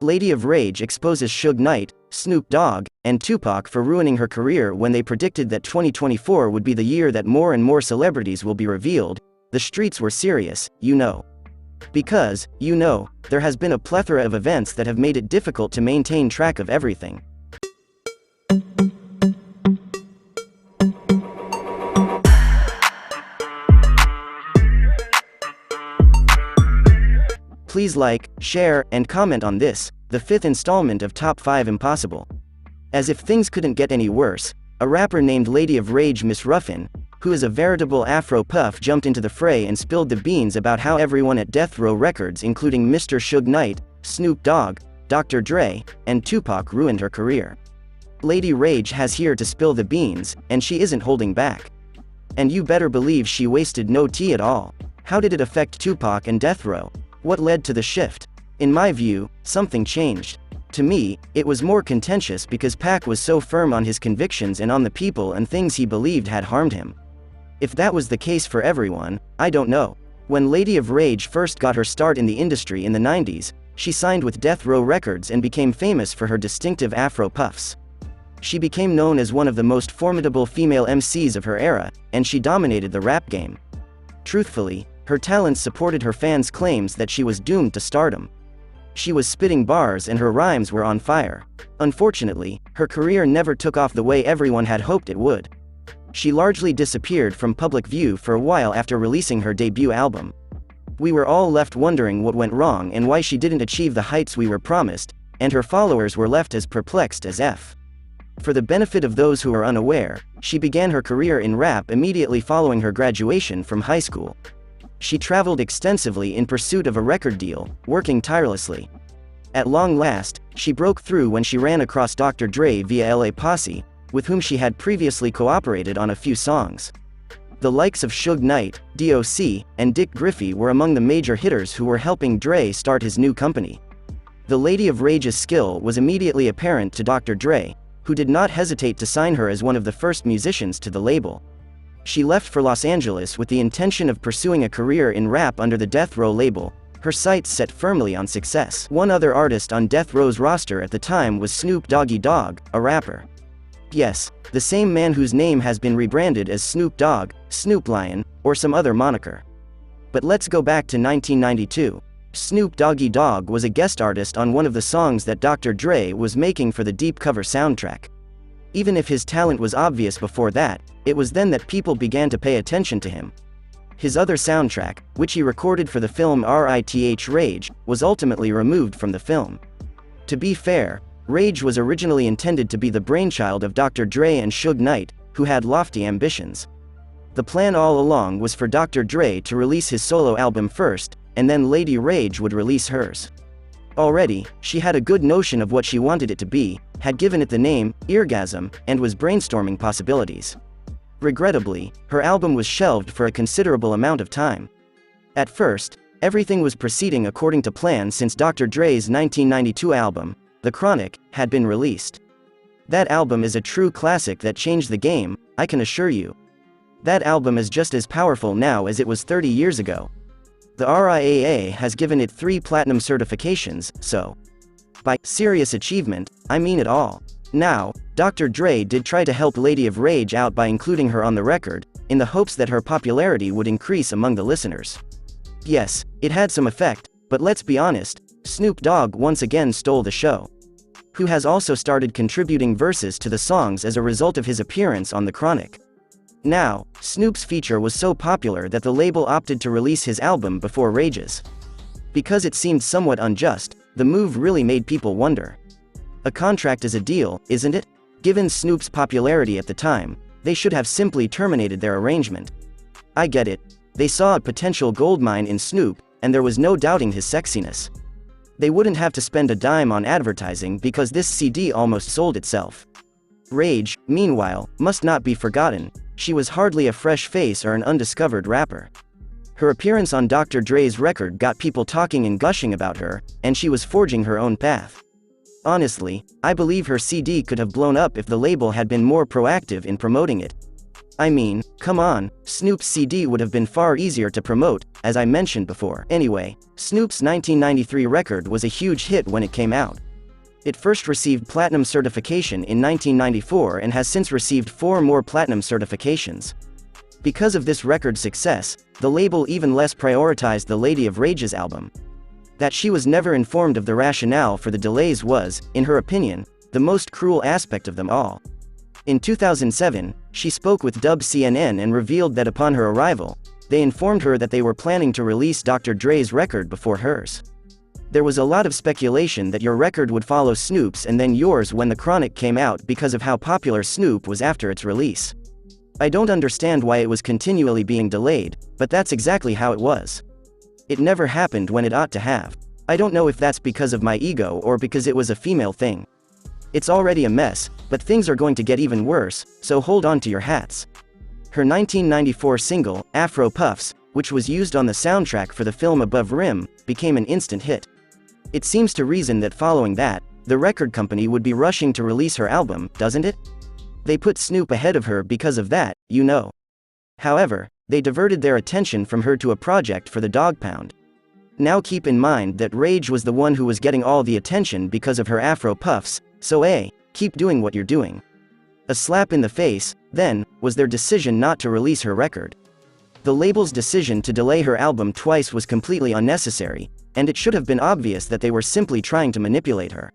Lady of Rage exposes Suge Knight, Snoop Dogg, and Tupac for ruining her career when they predicted that 2024 would be the year that more and more celebrities will be revealed. The streets were serious, you know. Because, you know, there has been a plethora of events that have made it difficult to maintain track of everything. Please like, share, and comment on this, the 5th installment of Top 5 Impossible. As if things couldn't get any worse, a rapper named Lady of Rage Miss Ruffin, who is a veritable afro puff, jumped into the fray and spilled the beans about how everyone at Death Row Records, including Mr. Suge Knight, Snoop Dogg, Dr. Dre, and Tupac, ruined her career. Lady Rage has here to spill the beans, and she isn't holding back. And you better believe she wasted no tea at all. How did it affect Tupac and Death Row? What led to the shift? In my view, something changed. To me, it was more contentious because Pac was so firm on his convictions and on the people and things he believed had harmed him. If that was the case for everyone, I don't know. When Lady of Rage first got her start in the industry in the 90s, she signed with Death Row Records and became famous for her distinctive afro puffs. She became known as one of the most formidable female MCs of her era, and she dominated the rap game. Truthfully, her talents supported her fans' claims that she was doomed to stardom. She was spitting bars and her rhymes were on fire. Unfortunately, her career never took off the way everyone had hoped it would. She largely disappeared from public view for a while after releasing her debut album. We were all left wondering what went wrong and why she didn't achieve the heights we were promised, and her followers were left as perplexed as F. For the benefit of those who are unaware, she began her career in rap immediately following her graduation from high school. She traveled extensively in pursuit of a record deal, working tirelessly. At long last, she broke through when she ran across Dr. Dre via LA Posse, with whom she had previously cooperated on a few songs. The likes of Suge Knight, DOC, and Dick Griffey were among the major hitters who were helping Dre start his new company. The Lady of Rage's skill was immediately apparent to Dr. Dre, who did not hesitate to sign her as one of the first musicians to the label. She left for Los Angeles with the intention of pursuing a career in rap under the Death Row label, her sights set firmly on success. One other artist on Death Row's roster at the time was Snoop Dogg, a rapper. Yes, the same man whose name has been rebranded as Snoop Dogg, Snoop Lion, or some other moniker. But let's go back to 1992. Snoop Dogg was a guest artist on one of the songs that Dr. Dre was making for the Deep Cover soundtrack. Even if his talent was obvious before that, it was then that people began to pay attention to him. His other soundtrack, which he recorded for the film Rage, was ultimately removed from the film. To be fair, Rage was originally intended to be the brainchild of Dr. Dre and Suge Knight, who had lofty ambitions. The plan all along was for Dr. Dre to release his solo album first, and then Lady Rage would release hers. Already, she had a good notion of what she wanted it to be, had given it the name, Eargasm, and was brainstorming possibilities. Regrettably, her album was shelved for a considerable amount of time. At first, everything was proceeding according to plan since Dr. Dre's 1992 album, The Chronic, had been released. That album is a true classic that changed the game, I can assure you. That album is just as powerful now as it was 30 years ago. The RIAA has given it 3 platinum certifications, so by serious achievement, I mean it all. Now, Dr. Dre did try to help Lady of Rage out by including her on the record, in the hopes that her popularity would increase among the listeners. Yes, it had some effect, but let's be honest, Snoop Dogg once again stole the show. Who has also started contributing verses to the songs as a result of his appearance on The Chronic. Now, Snoop's feature was so popular that the label opted to release his album before Rage's. Because it seemed somewhat unjust, the move really made people wonder. A contract is a deal, isn't it? Given Snoop's popularity at the time, they should have simply terminated their arrangement. I get it. They saw a potential goldmine in Snoop, and there was no doubting his sexiness. They wouldn't have to spend a dime on advertising because this CD almost sold itself. Rage, meanwhile, must not be forgotten. She was hardly a fresh face or an undiscovered rapper. Her appearance on Dr. Dre's record got people talking and gushing about her, and she was forging her own path. Honestly, I believe her CD could have blown up if the label had been more proactive in promoting it. I mean, come on, Snoop's CD would have been far easier to promote, as I mentioned before. Anyway, Snoop's 1993 record was a huge hit when it came out. It first received platinum certification in 1994 and has since received 4 more platinum certifications. Because of this record success, the label even less prioritized the Lady of Rage's album. That she was never informed of the rationale for the delays was, in her opinion, the most cruel aspect of them all. In 2007, she spoke with Dub CNN and revealed that upon her arrival, they informed her that they were planning to release Dr. Dre's record before hers. There was a lot of speculation that your record would follow Snoop's and then yours when The Chronic came out because of how popular Snoop was after its release. I don't understand why it was continually being delayed, but that's exactly how it was. It never happened when it ought to have. I don't know if that's because of my ego or because it was a female thing. It's already a mess, but things are going to get even worse, so hold on to your hats. Her 1994 single, Afro Puffs, which was used on the soundtrack for the film Above Rim, became an instant hit. It seems to reason that following that, the record company would be rushing to release her album, doesn't it? They put Snoop ahead of her because of that, you know. However, they diverted their attention from her to a project for the Dog Pound. Now keep in mind that Rage was the one who was getting all the attention because of her Afro Puffs, so keep doing what you're doing. A slap in the face, then, was their decision not to release her record. The label's decision to delay her album twice was completely unnecessary, and it should have been obvious that they were simply trying to manipulate her.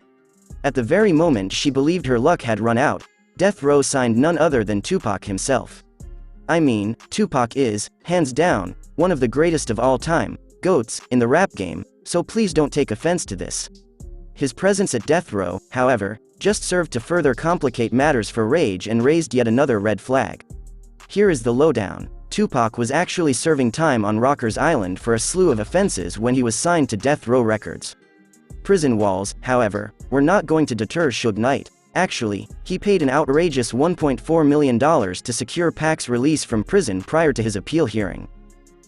At the very moment she believed her luck had run out, Death Row signed none other than Tupac himself. I mean, Tupac is, hands down, one of the greatest of all time, GOATs, in the rap game, so please don't take offense to this. His presence at Death Row, however, just served to further complicate matters for Rage and raised yet another red flag. Here is the lowdown. Tupac was actually serving time on Rikers Island for a slew of offenses when he was signed to Death Row Records. Prison walls, however, were not going to deter Suge Knight. Actually, he paid an outrageous $1.4 million to secure Pac's release from prison prior to his appeal hearing.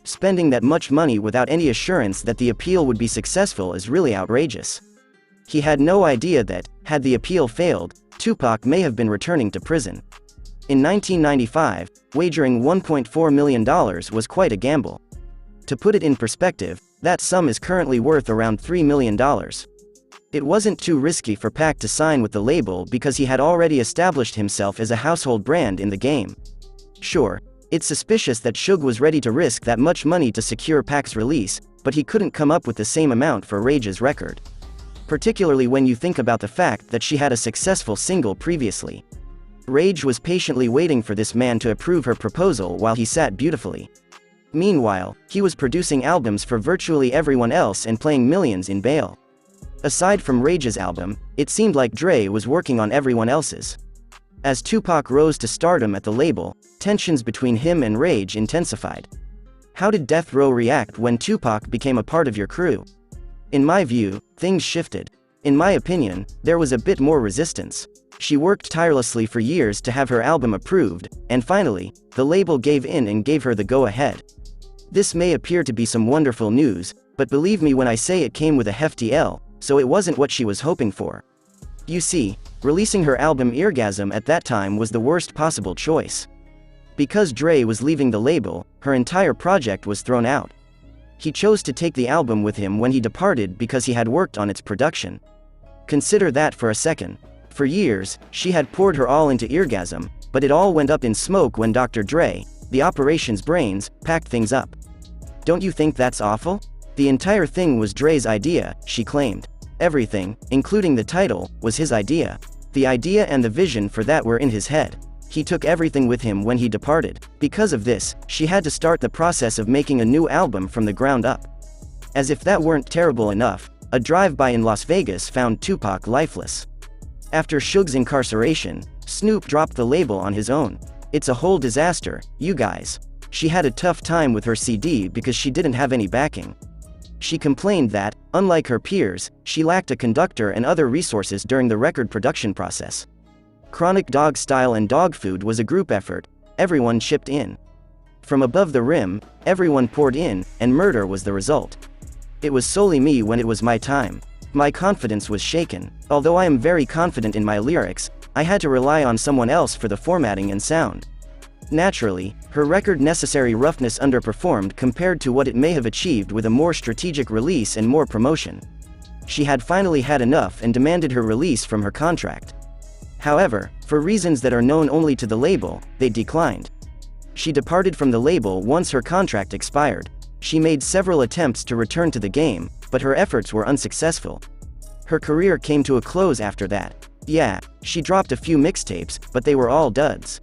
Spending that much money without any assurance that the appeal would be successful is really outrageous. He had no idea that, had the appeal failed, Tupac may have been returning to prison. In 1995, wagering $1.4 million was quite a gamble. To put it in perspective, that sum is currently worth around $3 million. It wasn't too risky for Pac to sign with the label because he had already established himself as a household brand in the game. Sure, it's suspicious that Suge was ready to risk that much money to secure Pac's release, but he couldn't come up with the same amount for Rage's record. Particularly when you think about the fact that she had a successful single previously. Rage was patiently waiting for this man to approve her proposal while he sat beautifully. Meanwhile, he was producing albums for virtually everyone else and playing millions in bail. Aside from Rage's album, it seemed like Dre was working on everyone else's. As Tupac rose to stardom at the label, tensions between him and Rage intensified. How did Death Row react when Tupac became a part of your crew? In my view, things shifted. In my opinion, there was a bit more resistance. She worked tirelessly for years to have her album approved, and finally, the label gave in and gave her the go-ahead. This may appear to be some wonderful news, but believe me when I say it came with a hefty L, so it wasn't what she was hoping for. You see, releasing her album Eargasm at that time was the worst possible choice. Because Dre was leaving the label, her entire project was thrown out. He chose to take the album with him when he departed because he had worked on its production. Consider that for a second. For years, she had poured her all into Eargasm, but it all went up in smoke when Dr. Dre, the operation's brains, packed things up. Don't you think that's awful? The entire thing was Dre's idea, she claimed. Everything, including the title, was his idea. The idea and the vision for that were in his head. He took everything with him when he departed. Because of this, she had to start the process of making a new album from the ground up. As if that weren't terrible enough, a drive-by in Las Vegas found Tupac lifeless. After Suge's incarceration, Snoop dropped the label on his own. It's a whole disaster, you guys. She had a tough time with her CD because she didn't have any backing. She complained that, unlike her peers, she lacked a conductor and other resources during the record production process. Chronic Dog Style and Dog Food was a group effort. Everyone chipped in. From above the rim, everyone poured in, and murder was the result. It was solely me when it was my time. My confidence was shaken. Although I am very confident in my lyrics, I had to rely on someone else for the formatting and sound. Naturally, her record Necessary Roughness underperformed compared to what it may have achieved with a more strategic release and more promotion. She had finally had enough and demanded her release from her contract. However, for reasons that are known only to the label, they declined. She departed from the label once her contract expired. She made several attempts to return to the game, but her efforts were unsuccessful. Her career came to a close after that. Yeah, she dropped a few mixtapes, but they were all duds.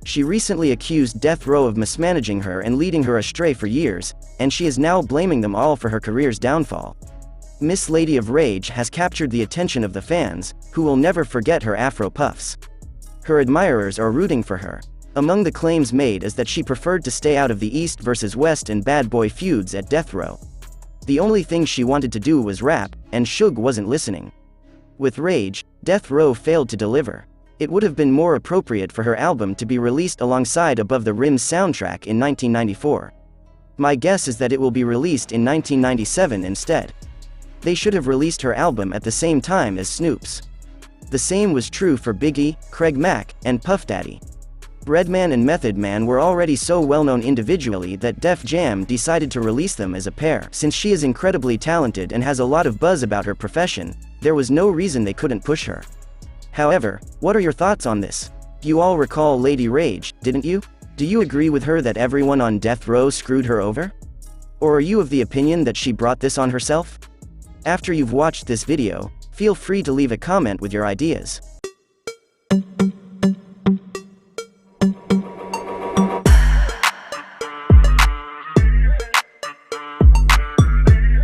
She recently accused Death Row of mismanaging her and leading her astray for years, and she is now blaming them all for her career's downfall. Miss Lady of Rage has captured the attention of the fans, who will never forget her afro puffs. Her admirers are rooting for her. Among the claims made is that she preferred to stay out of the East versus West and bad boy feuds at Death Row. The only thing she wanted to do was rap, and Suge wasn't listening. With Rage, Death Row failed to deliver. It would have been more appropriate for her album to be released alongside Above the Rim's soundtrack in 1994. My guess is that it will be released in 1997 instead. They should have released her album at the same time as Snoop's. The same was true for b.i.g, Craig Mack, and Puff Daddy. Redman and Method Man were already so well-known individually that Def Jam decided to release them as a pair. Since she is incredibly talented and has a lot of buzz about her profession, there was no reason they couldn't push her. However, what are your thoughts on this? You all recall Lady Rage, didn't you? Do you agree with her that everyone on Death Row screwed her over? Or are you of the opinion that she brought this on herself? After you've watched this video, feel free to leave a comment with your ideas.